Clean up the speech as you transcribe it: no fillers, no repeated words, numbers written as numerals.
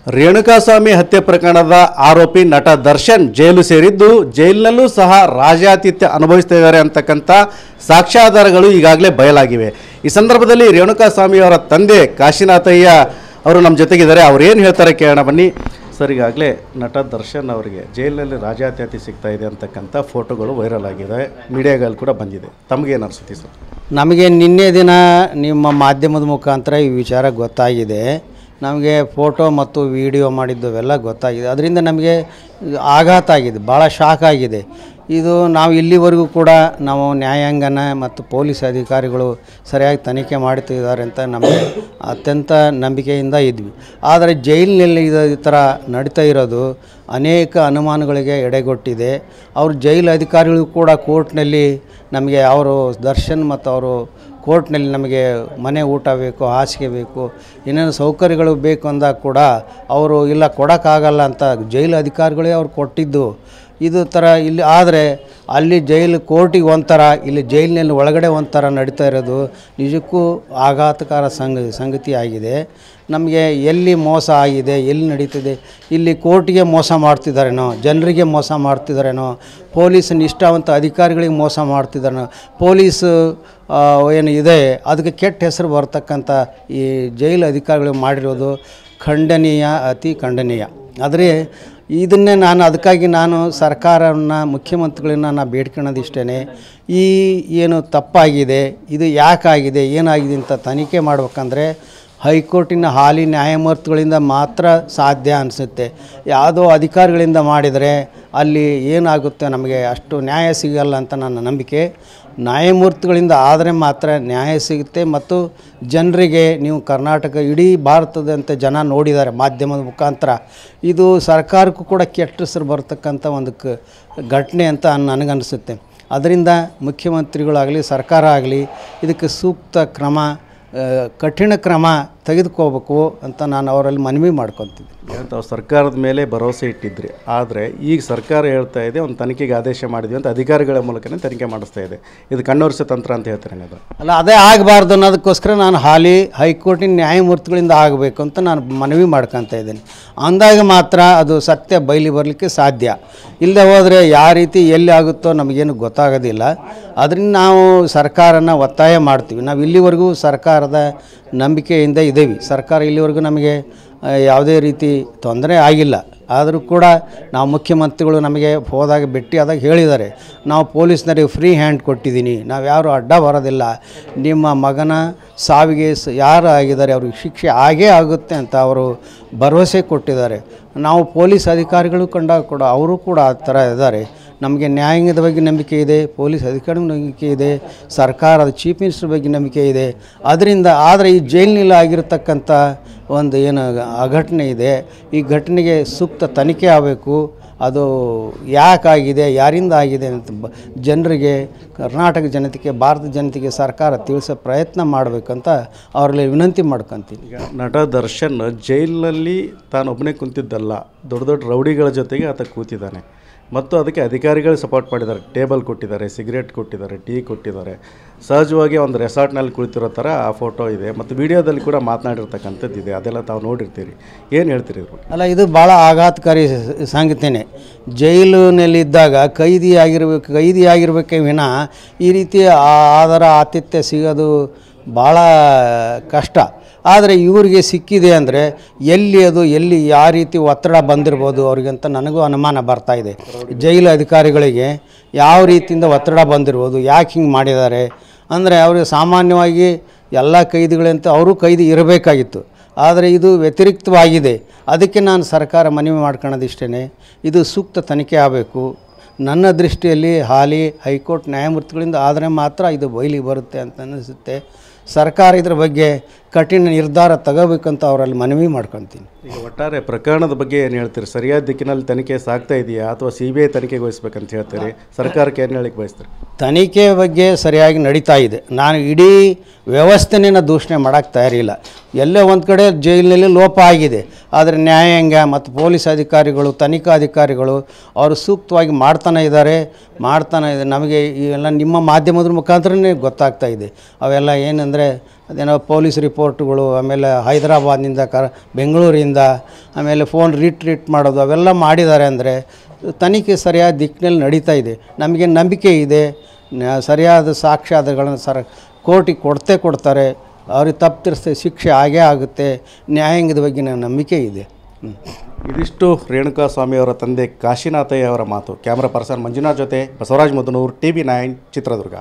ರೇಣುಕಾಸ್ವಾಮಿ ಹತ್ಯೆ ಪ್ರಕರಣದ ಆರೋಪಿ ನಟ ದರ್ಶನ್ ಜೈಲು ಸೇರಿದ್ದು ಜೈಲಿನಲ್ಲೂ ಸಹ ರಾಜಾತಿಥ್ಯ ಅನುಭವಿಸುತ್ತಿದ್ದಾರೆ ಅಂತಕ್ಕಂಥ ಸಾಕ್ಷ್ಯಾಧಾರಗಳು ಈಗಾಗಲೇ ಬಯಲಾಗಿವೆ. ಈ ಸಂದರ್ಭದಲ್ಲಿ ರೇಣುಕಾಸ್ವಾಮಿ ಅವರ ತಂದೆ ಕಾಶಿನಾಥಯ್ಯ ಅವರು ನಮ್ಮ ಜೊತೆಗಿದ್ದಾರೆ. ಅವ್ರು ಏನು ಹೇಳ್ತಾರೆ ಕೇಳೋಣ ಬನ್ನಿ. ಸರ್, ಈಗಾಗಲೇ ನಟ ದರ್ಶನ್ ಅವರಿಗೆ ಜೈಲಿನಲ್ಲಿ ರಾಜಾತಿಥ್ಯ ಸಿಗ್ತಾ ಇದೆ ಅಂತಕ್ಕಂಥ ಫೋಟೋಗಳು ವೈರಲ್ ಆಗಿದೆ, ಮೀಡಿಯಾಗಳಲ್ಲಿ ಕೂಡ ಬಂದಿದೆ. ತಮಗೇನು ಅನಿಸುತ್ತೆ ಸರ್? ನಮಗೆ ನಿನ್ನೆ ದಿನ ನಿಮ್ಮ ಮಾಧ್ಯಮದ ಮುಖಾಂತರ ಈ ವಿಚಾರ ಗೊತ್ತಾಗಿದೆ. ನಮಗೆ ಫೋಟೋ ಮತ್ತು ವಿಡಿಯೋ ಮಾಡಿದ್ದವೆಲ್ಲ ಗೊತ್ತಾಗಿದೆ. ಅದರಿಂದ ನಮಗೆ ಆಘಾತ ಆಗಿದೆ, ಭಾಳ ಶಾಕ್ ಆಗಿದೆ. ಇದು ನಾವು ಇಲ್ಲಿವರೆಗೂ ಕೂಡ ನಾವು ನ್ಯಾಯಾಂಗನ ಮತ್ತು ಪೊಲೀಸ್ ಅಧಿಕಾರಿಗಳು ಸರಿಯಾಗಿ ತನಿಖೆ ಮಾಡ್ತಿದ್ದಾರೆ ಅಂತ ನಮಗೆ ಅತ್ಯಂತ ನಂಬಿಕೆಯಿಂದ ಇದ್ವಿ. ಆದರೆ ಜೈಲಿನಲ್ಲಿ ಈ ಥರ ನಡೀತಾ ಇರೋದು ಅನೇಕ ಅನುಮಾನಗಳಿಗೆ ಎಡೆಗೊಟ್ಟಿದೆ. ಅವರು ಜೈಲು ಅಧಿಕಾರಿಗಳು ಕೂಡ ಕೋರ್ಟ್ನಲ್ಲಿ ನಮಗೆ ಅವರು ದರ್ಶನ್ ಮತ್ತು ಅವರು ಕೋರ್ಟ್ನಲ್ಲಿ ನಮಗೆ ಮನೆ ಊಟ ಬೇಕು, ಹಾಸಿಗೆ ಬೇಕು, ಏನೇನು ಸೌಕರ್ಯಗಳು ಬೇಕು ಅಂದಾಗ ಕೂಡ ಅವರು ಇಲ್ಲ ಕೊಡೋಕ್ಕಾಗಲ್ಲ ಅಂತ ಜೈಲು ಅಧಿಕಾರಿಗಳೇ ಅವ್ರು ಕೊಟ್ಟಿದ್ದು. ಇದು ಥರ ಇಲ್ಲಿ ಆದರೆ ಅಲ್ಲಿ ಜೈಲು ಕೋರ್ಟಿಗೆ ಒಂಥರ, ಇಲ್ಲಿ ಜೈಲಿನಲ್ಲಿ ಒಳಗಡೆ ಒಂಥರ ನಡೀತಾ ಇರೋದು ನಿಜಕ್ಕೂ ಆಘಾತಕಾರ ಸಂಗತಿ ಆಗಿದೆ. ನಮಗೆ ಎಲ್ಲಿ ಮೋಸ ಆಗಿದೆ, ಎಲ್ಲಿ ನಡೀತಿದೆ, ಇಲ್ಲಿ ಕೋರ್ಟಿಗೆ ಮೋಸ ಮಾಡ್ತಿದ್ದಾರೇನೋ, ಜನರಿಗೆ ಮೋಸ ಮಾಡ್ತಿದ್ದಾರೇನೋ, ಪೊಲೀಸ್ ನಿಷ್ಠಾವಂತ ಅಧಿಕಾರಿಗಳಿಗೆ ಮೋಸ ಮಾಡ್ತಿದ್ದಾರೇನೋ, ಪೊಲೀಸ್ ಏನು ಇದೆ ಅದಕ್ಕೆ ಕೆಟ್ಟ ಹೆಸರು ಬರ್ತಕ್ಕಂಥ ಈ ಜೈಲು ಅಧಿಕಾರಿಗಳು ಮಾಡಿರೋದು ಖಂಡನೀಯ, ಅತಿ ಖಂಡನೀಯ. ಆದರೆ ಇದನ್ನೇ ಅದಕ್ಕಾಗಿ ನಾನು ಸರ್ಕಾರವನ್ನು, ಮುಖ್ಯಮಂತ್ರಿಗಳನ್ನ ನಾನು ಬೇಡ್ಕೊಳ್ಳೋದಿಷ್ಟೇ, ಈ ಏನು ತಪ್ಪಾಗಿದೆ, ಇದು ಯಾಕಾಗಿದೆ, ಏನಾಗಿದೆ ಅಂತ ತನಿಖೆ ಮಾಡ್ಬೇಕಂದ್ರೆ ಹೈಕೋರ್ಟಿನ ಹಾಲಿ ನ್ಯಾಯಮೂರ್ತಿಗಳಿಂದ ಮಾತ್ರ ಸಾಧ್ಯ ಅನಿಸುತ್ತೆ. ಯಾವುದೋ ಅಧಿಕಾರಿಗಳಿಂದ ಮಾಡಿದರೆ ಅಲ್ಲಿ ಏನಾಗುತ್ತೆ, ನಮಗೆ ಅಷ್ಟು ನ್ಯಾಯ ಸಿಗಲ್ಲ ಅಂತ ನನ್ನ ನಂಬಿಕೆ. ನ್ಯಾಯಮೂರ್ತಿಗಳಿಂದ ಆದರೆ ಮಾತ್ರ ನ್ಯಾಯ ಸಿಗುತ್ತೆ. ಮತ್ತು ಜನರಿಗೆ, ನೀವು ಕರ್ನಾಟಕ ಇಡೀ ಭಾರತದಂತೆ ಜನ ನೋಡಿದ್ದಾರೆ ಮಾಧ್ಯಮದ ಮುಖಾಂತರ, ಇದು ಸರ್ಕಾರಕ್ಕೂ ಕೂಡ ಕೆಟ್ಟ ಹೆಸರು ಬರ್ತಕ್ಕಂಥ ಒಂದು ಘಟನೆ ಅಂತ ನನಗನ್ನಿಸುತ್ತೆ. ಅದರಿಂದ ಮುಖ್ಯಮಂತ್ರಿಗಳಾಗಲಿ ಸರ್ಕಾರ ಆಗಲಿ ಇದಕ್ಕೆ ಸೂಕ್ತ ಕ್ರಮ, ಕಠಿಣ ಕ್ರಮ ತೆಗೆದುಕೋಬೇಕು ಅಂತ ನಾನು ಅವರಲ್ಲಿ ಮನವಿ ಮಾಡ್ಕೊತೀನಿ. ತಾವು ಸರ್ಕಾರದ ಮೇಲೆ ಭರವಸೆ ಇಟ್ಟಿದ್ರಿ, ಆದರೆ ಈಗ ಸರ್ಕಾರ ಹೇಳ್ತಾ ಇದೆ ಒಂದು ತನಿಖೆಗೆ ಆದೇಶ ಮಾಡಿದ್ವಿ ಅಂತ ಅಧಿಕಾರಿಗಳ ಮೂಲಕನೇ ತನಿಖೆ ಮಾಡಿಸ್ತಾ ಇದೆ. ಇದು ಕಣ್ಣೊರೆಸೋ ತಂತ್ರ ಅಂತ ಹೇಳ್ತಾರೆ. ಅದು ಅಲ್ಲ, ಅದೇ ಆಗಬಾರ್ದು ಅನ್ನೋದಕ್ಕೋಸ್ಕರ ನಾನು ಹಾಲಿ ಹೈಕೋರ್ಟಿನ ನ್ಯಾಯಮೂರ್ತಿಗಳಿಂದ ಆಗಬೇಕು ಅಂತ ನಾನು ಮನವಿ ಮಾಡ್ಕೊತಾ ಇದ್ದೀನಿ. ಅಂದಾಗ ಮಾತ್ರ ಅದು ಸತ್ಯ ಬಯಲಿ ಬರಲಿಕ್ಕೆ ಸಾಧ್ಯ. ಇಲ್ಲದೆ ಹೋದರೆ ಯಾವ ರೀತಿ ಎಲ್ಲಿ ಆಗುತ್ತೋ ನಮಗೇನು ಗೊತ್ತಾಗೋದಿಲ್ಲ. ಅದರಿಂದ ನಾವು ಸರ್ಕಾರನ ಒತ್ತಾಯ ಮಾಡ್ತೀವಿ. ನಾವು ಇಲ್ಲಿವರೆಗೂ ಸರ್ಕಾರದ ನಂಬಿಕೆಯಿಂದ ಇದ್ದೀವಿ. ಸರ್ಕಾರ ಇಲ್ಲಿವರೆಗೂ ನಮಗೆ ಯಾವುದೇ ರೀತಿ ತೊಂದರೆ ಆಗಿಲ್ಲ. ಆದರೂ ಕೂಡ ನಾವು ಮುಖ್ಯಮಂತ್ರಿಗಳು ನಮಗೆ ಹೋದಾಗ ಭೇಟಿಯಾದಾಗ ಹೇಳಿದ್ದಾರೆ, ನಾವು ಪೊಲೀಸ್ನರಿಗೆ ಫ್ರೀ ಹ್ಯಾಂಡ್ ಕೊಟ್ಟಿದ್ದೀನಿ, ನಾವು ಯಾರು ಅಡ್ಡ ಬರೋದಿಲ್ಲ, ನಿಮ್ಮ ಮಗನ ಸಾವಿಗೆ ಯಾರು ಆಗಿದ್ದಾರೆ ಅವ್ರಿಗೆ ಶಿಕ್ಷೆ ಆಗೇ ಆಗುತ್ತೆ ಅಂತ ಅವರು ಭರವಸೆ ಕೊಟ್ಟಿದ್ದಾರೆ. ನಾವು ಪೊಲೀಸ್ ಅಧಿಕಾರಿಗಳು ಕಂಡಾಗ ಕೂಡ ಅವರು ಕೂಡ ಆ ಥರ ಇದ್ದಾರೆ. ನಮಗೆ ನ್ಯಾಯಾಂಗದ ಬಗ್ಗೆ ನಂಬಿಕೆ ಇದೆ, ಪೊಲೀಸ್ ಅಧಿಕಾರಿಗಳ ನಂಬಿಕೆ ಇದೆ, ಸರ್ಕಾರದ ಚೀಫ್ ಮಿನಿಸ್ಟರ್ ಬಗ್ಗೆ ನಂಬಿಕೆ ಇದೆ. ಅದರಿಂದ ಆದರೆ ಈ ಜೈಲಿನಲ್ಲಿ ಆಗಿರತಕ್ಕಂಥ ಒಂದು ಏನು ಘಟನೆ ಇದೆ, ಈ ಘಟನೆಗೆ ಸೂಕ್ತ ತನಿಖೆ ಆಗಬೇಕು. ಅದು ಯಾಕಾಗಿದೆ, ಯಾರಿಂದ ಆಗಿದೆ ಅಂತ ಜನರಿಗೆ, ಕರ್ನಾಟಕ ಜನತೆಗೆ, ಭಾರತ ಜನತೆಗೆ ಸರ್ಕಾರ ತಿಳಿಸೋ ಪ್ರಯತ್ನ ಮಾಡಬೇಕಂತ ಅವರಲ್ಲಿ ವಿನಂತಿ ಮಾಡ್ಕೊತೀನಿ. ಈಗ ನಟ ದರ್ಶನ್ ಜೈಲಿನಲ್ಲಿ ತಾನೊಬ್ಬನೇ ಕುಂತಿದ್ದಲ್ಲ, ದೊಡ್ಡ ದೊಡ್ಡ ರೌಡಿಗಳ ಜೊತೆಗೆ ಆತ ಕೂತಿದ್ದಾನೆ. ಮತ್ತು ಅದಕ್ಕೆ ಅಧಿಕಾರಿಗಳು ಸಪೋರ್ಟ್ ಮಾಡಿದ್ದಾರೆ, ಟೇಬಲ್ ಕೊಟ್ಟಿದ್ದಾರೆ, ಸಿಗರೇಟ್ ಕೊಟ್ಟಿದ್ದಾರೆ, ಟೀ ಕೊಟ್ಟಿದ್ದಾರೆ. ಸಹಜವಾಗಿ ಒಂದು ರೆಸಾರ್ಟ್ನಲ್ಲಿ ಕುಳಿತಿರೋ ಥರ ಆ ಫೋಟೋ ಇದೆ. ಮತ್ತು ವಿಡಿಯೋದಲ್ಲಿ ಕೂಡ ಮಾತನಾಡಿರ್ತಕ್ಕಂಥದ್ದು ಇದೆ, ಅದೆಲ್ಲ ತಾವು ನೋಡಿರ್ತೀರಿ. ಏನು ಹೇಳ್ತೀರಿ ಇದ್ರ ಬಗ್ಗೆ? ಅಲ್ಲ, ಇದು ಭಾಳ ಆಘಾತಕಾರಿ ಸಂಗತಿನೇ. ಜೈಲಿನಲ್ಲಿದ್ದಾಗ ಕೈದಿಯಾಗಿರ್ಬೇಕೇ ವಿನಃ ಈ ರೀತಿ ಅದರ ಆತಿಥ್ಯ ಸಿಗೋದು ಭಾಳ ಕಷ್ಟ. ಆದರೆ ಇವರಿಗೆ ಸಿಕ್ಕಿದೆ ಅಂದರೆ ಎಲ್ಲಿ ಯಾವ ರೀತಿ ಒತ್ತಡ ಬಂದಿರ್ಬೋದು ಅವ್ರಿಗಂತ ನನಗೂ ಅನುಮಾನ ಬರ್ತಾಯಿದೆ. ಜೈಲು ಅಧಿಕಾರಿಗಳಿಗೆ ಯಾವ ರೀತಿಯಿಂದ ಒತ್ತಡ ಬಂದಿರ್ಬೋದು, ಯಾಕೆ ಹಿಂಗೆ ಮಾಡಿದ್ದಾರೆ ಅಂದರೆ ಅವ್ರಿಗೆ ಸಾಮಾನ್ಯವಾಗಿ ಎಲ್ಲ ಕೈದಿಗಳಂತ ಅವರು ಕೈದಿ ಇರಬೇಕಾಗಿತ್ತು. ಆದರೆ ಇದು ವ್ಯತಿರಿಕ್ತವಾಗಿದೆ. ಅದಕ್ಕೆ ನಾನು ಸರ್ಕಾರ ಮನವಿ ಮಾಡ್ಕೊಳ್ಳೋದಿಷ್ಟೇ, ಇದು ಸೂಕ್ತ ತನಿಖೆ ಆಗಬೇಕು. ನನ್ನ ದೃಷ್ಟಿಯಲ್ಲಿ ಹಾಲಿ ಹೈಕೋರ್ಟ್ ನ್ಯಾಯಮೂರ್ತಿಗಳಿಂದ ಆದರೆ ಮಾತ್ರ ಇದು ಬಯಲಿಗೆ ಬರುತ್ತೆ ಅಂತ ಅನಿಸುತ್ತೆ. ಸರ್ಕಾರ ಇದ್ರ ಬಗ್ಗೆ ಕಠಿಣ ನಿರ್ಧಾರ ತಗೋಬೇಕಂತ ಅವರಲ್ಲಿ ಮನವಿ ಮಾಡ್ಕೊತೀನಿ. ಈಗ ಒಟ್ಟಾರೆ ಪ್ರಕರಣದ ಬಗ್ಗೆ ಏನು ಹೇಳ್ತೀರಿ? ಸರಿಯಾದ ದಿಕ್ಕಿನಲ್ಲಿ ತನಿಖೆ ಸಾಗ್ತಾ ಇದೆಯಾ ಅಥವಾ CBI ತನಿಖೆಗೆ ವಹಿಸ್ಬೇಕಂತ ಹೇಳ್ತೀರಿ? ಸರ್ಕಾರಕ್ಕೆ ಏನು ಹೇಳಕ್ಕೆ ಬಯಸ್ತೀರಿ? ತನಿಖೆ ಬಗ್ಗೆ ಸರಿಯಾಗಿ ನಡೀತಾ ಇದೆ. ನಾನು ಇಡೀ ವ್ಯವಸ್ಥೆನೇ ದೂಷಣೆ ಮಾಡೋಕ್ಕೆ ತಯಾರಿಲ್ಲ. ಎಲ್ಲೇ ಒಂದು ಕಡೆ ಜೈಲಿನಲ್ಲಿ ಲೋಪ ಆಗಿದೆ. ಆದರೆ ನ್ಯಾಯಾಂಗ ಮತ್ತು ಪೊಲೀಸ್ ಅಧಿಕಾರಿಗಳು, ತನಿಖಾ ಅಧಿಕಾರಿಗಳು ಅವರು ಸೂಕ್ತವಾಗಿ ಮಾಡ್ತಾನೆ ಇದ್ದಾರೆ. ನಮಗೆ ಇವೆಲ್ಲ ನಿಮ್ಮ ಮಾಧ್ಯಮದ ಮುಖಾಂತರನೇ ಗೊತ್ತಾಗ್ತಾ ಇದೆ. ಅವೆಲ್ಲ ಏನಂದರೆ ಅದೇನೋ ಪೊಲೀಸ್ ರಿಪೋರ್ಟ್ಗಳು, ಆಮೇಲೆ ಹೈದರಾಬಾದ್ನಿಂದ ಬೆಂಗಳೂರಿಂದ, ಆಮೇಲೆ ಫೋನ್ ರೀಟ್ರೀಟ್ ಮಾಡೋದು ಅವೆಲ್ಲ ಮಾಡಿದ್ದಾರೆ. ಅಂದರೆ ತನಿಖೆ ಸರಿಯಾದ ದಿಕ್ಕಿನಲ್ಲಿ ನಡೀತಾ ಇದೆ. ನಮಗೆ ನಂಬಿಕೆ ಇದೆ, ಸರಿಯಾದ ಸಾಕ್ಷ್ಯಾಧಾರಗಳನ್ನು ಕೋರ್ಟಿಗೆ ಕೊಡ್ತಾರೆ. ಅವ್ರಿಗೆ ತಪ್ಪಿತಸ್ಥೆ ಶಿಕ್ಷೆ ಆಗೇ ಆಗುತ್ತೆ. ನ್ಯಾಯಾಂಗದ ಬಗ್ಗೆ ನನ್ನ ನಂಬಿಕೆ ಇದೆ. ಇದಿಷ್ಟು ರೇಣುಕಾಸ್ವಾಮಿಯವರ ತಂದೆ ಕಾಶಿನಾಥಯ್ಯ ಅವರ ಮಾತು. ಕ್ಯಾಮ್ರಾ ಪರ್ಸನ್ ಮಂಜುನಾಥ್ ಜೊತೆ ಬಸವರಾಜ್ ಮದನೂರ್, TV9 ಚಿತ್ರದುರ್ಗ.